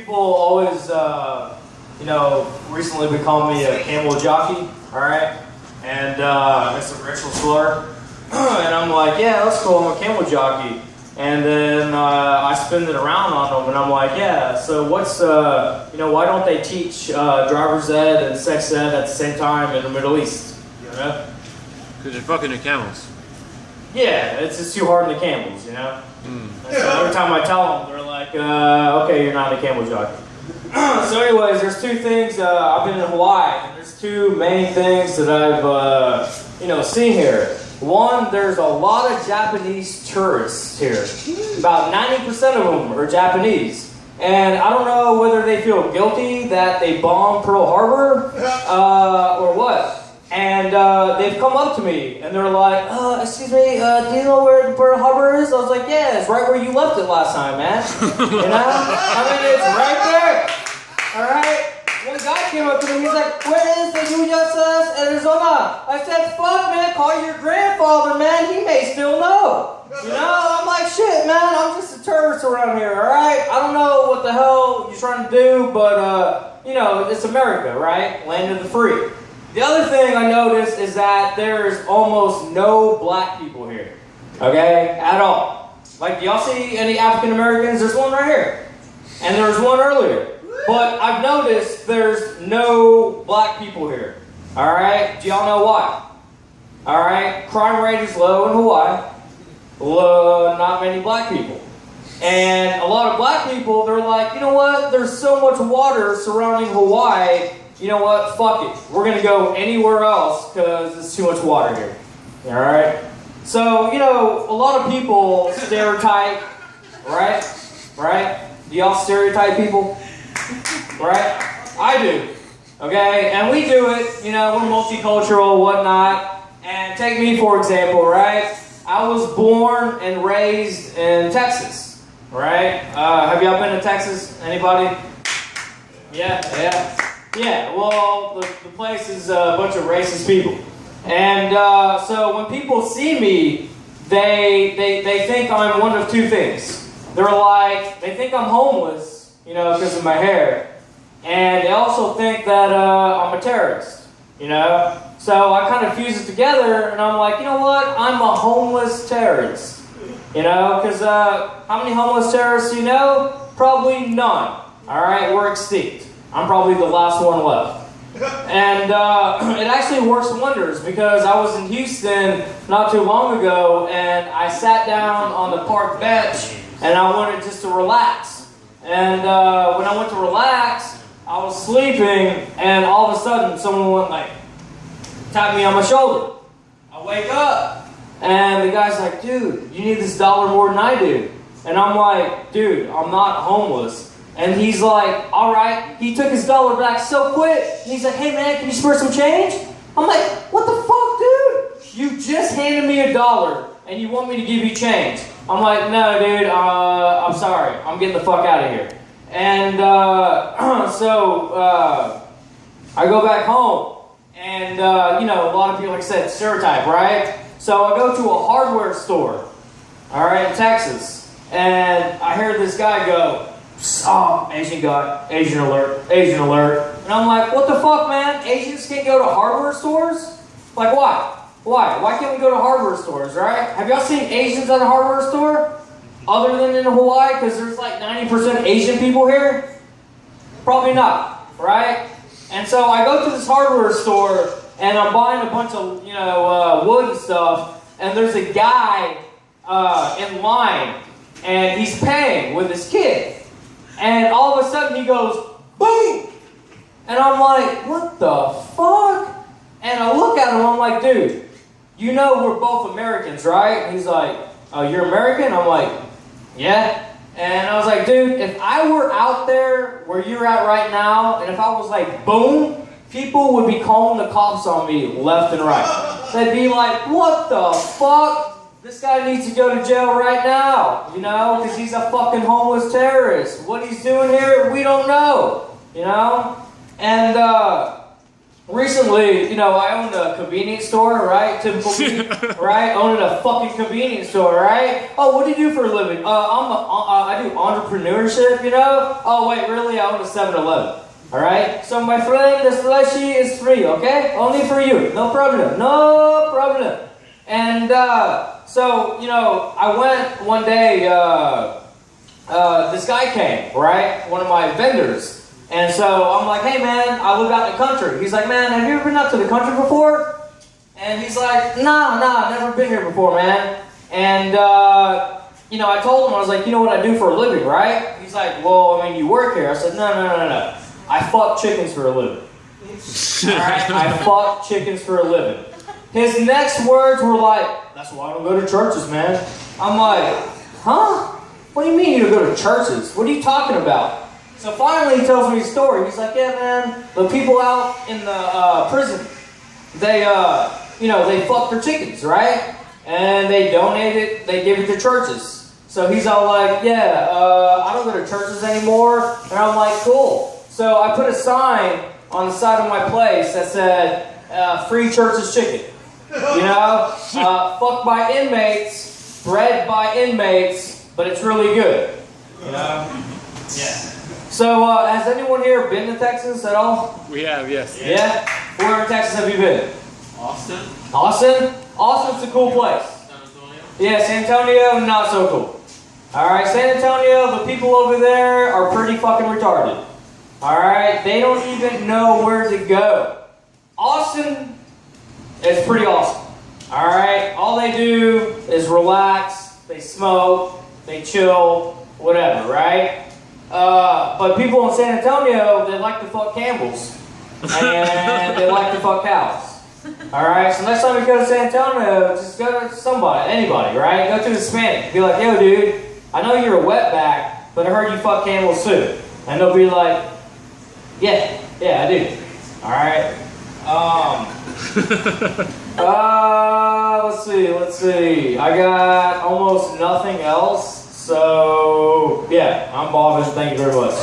people always, recently been calling me a camel jockey, alright? And it's a racial slur. And I'm like, yeah, that's cool, I'm a camel jockey. And then I spin it around on them, and I'm like, yeah, so what's, why don't they teach driver's ed and sex ed at the same time in the Middle East, you know? Because you're fucking your camels. Yeah, it's just too hard on the camels, you know? So every time I tell them, they're like, okay, you're not a camel jockey. So anyways, there's two things, I've been in Hawaii, and there's two main things that I've, seen here. One, there's a lot of Japanese tourists here. About 90% of them are Japanese. And I don't know whether they feel guilty that they bombed Pearl Harbor, or what. And they've come up to me, and they're like, excuse me, do you know where the Pearl Harbor is? I was like, yeah, it's right where you left it last time, man. You know? I mean, it's right there. Alright? One guy came up to me, he's like, where is the USS Arizona? I said, fuck, man, call your grandfather, man. He may still know. You know? I'm like, shit, man, I'm just a tourist around here, alright? I don't know what the hell you're trying to do, but, it's America, right? Land of the free. The other thing I noticed is that there's almost no black people here, okay, at all. Like, do y'all see any African Americans? There's one right here, and there was one earlier. But I've noticed there's no black people here, all right? Do y'all know why? All right, crime rate is low in Hawaii, not many black people. And a lot of black people, they're like, you know what, there's so much water surrounding Hawaii, you know what, fuck it. We're going to go anywhere else because there's too much water here. All right? So, a lot of people stereotype, right? Right? Do y'all stereotype people? Right? I do. Okay? And we do it, we're multicultural, whatnot. And take me, for example, right? I was born and raised in Texas, right? Have y'all been to Texas? Anybody? Yeah. Yeah, well, the place is a bunch of racist people. And so when people see me, they think I'm one of two things. They think I'm homeless, because of my hair. And they also think that I'm a terrorist, So I kind of fuse it together, and I'm like, you know what? I'm a homeless terrorist, because how many homeless terrorists do you know? Probably none, all right? We're extinct. I'm probably the last one left. And it actually works wonders because I was in Houston not too long ago and I sat down on the park bench and I wanted just to relax. And when I went to relax, I was sleeping and all of a sudden someone went tapped me on my shoulder. I wake up and the guy's like, dude, you need this dollar more than I do. And I'm like, dude, I'm not homeless. And he's like, all right. He took his dollar back so quick. And he's like, hey, man, can you spare some change? I'm like, what the fuck, dude? You just handed me $1 and you want me to give you change. I'm like, no, dude, I'm sorry. I'm getting the fuck out of here. And so I go back home. And, a lot of people, like I said, stereotype, right? So I go to a hardware store, all right, in Texas. And I hear this guy go, oh, Asian guy, Asian alert, Asian alert. And I'm like, what the fuck, man? Asians can't go to hardware stores? Like, why? Why can't we go to hardware stores, right? Have y'all seen Asians at a hardware store? Other than in Hawaii, because there's like 90% Asian people here? Probably not, right? And so I go to this hardware store, and I'm buying a bunch of, wood and stuff, and there's a guy in line, and he's paying with his kid. And all of a sudden he goes, boom! And I'm like, what the fuck? And I look at him, I'm like, dude, we're both Americans, right? And he's like, oh, you're American? I'm like, yeah. And I was like, dude, if I were out there where you're at right now, and if I was like, boom, people would be calling the cops on me left and right. They'd be like, what the fuck? This guy needs to go to jail right now, because he's a fucking homeless terrorist. What he's doing here, we don't know, And recently, you know, I owned a convenience store, right? Typical me, right? Owning a fucking convenience store, right? Oh, what do you do for a living? I do entrepreneurship, you know? Oh, wait, really? I own a 7-Eleven. All right? So, my friend, the slushy is free, okay? Only for you. No problem. No problem. And, so, you know, I went one day, this guy came, right? One of my vendors. And so I'm like, hey man, I live out in the country. He's like, man, have you ever been up to the country before? And he's like, nah, I've never been here before, man. And, you know, I told him, I was like, you know what I do for a living, right? He's like, well, I mean, you work here. I said, no. I fuck chickens for a living. Alright? I fuck chickens for a living. His next words were like, that's why I don't go to churches, man. I'm like, huh? What do you mean you don't go to churches? What are you talking about? So finally he tells me his story. He's like, yeah, man, the people out in the prison, they, you know, they fuck their chickens, right? And they donate it, they give it to churches. So he's all like, yeah, I don't go to churches anymore. And I'm like, cool. So I put a sign on the side of my place that said, free church's chicken. You know, fucked by inmates, bred by inmates, but it's really good. You know? Yeah. So, has anyone here been to Texas at all? We have, yes. Yeah? Where in Texas have you been? Austin. Austin? Austin's a cool place. San Antonio. Yeah, San Antonio, not so cool. Alright, San Antonio, the people over there are pretty fucking retarded. Alright, they don't even know where to go. Austin is pretty awesome. Alright, all they do is relax, they smoke, they chill, whatever, right? But people in San Antonio, they like to fuck camels. And they like to fuck cows. Alright, so next time you go to San Antonio, just go to somebody, anybody, right? Go to the Hispanic. Be like, yo dude, I know you're a wetback, but I heard you fuck camels too. And they'll be like, yeah, I do. Alright. Let's see. I got almost nothing else. So, yeah, I'm Bob, and thank you very much.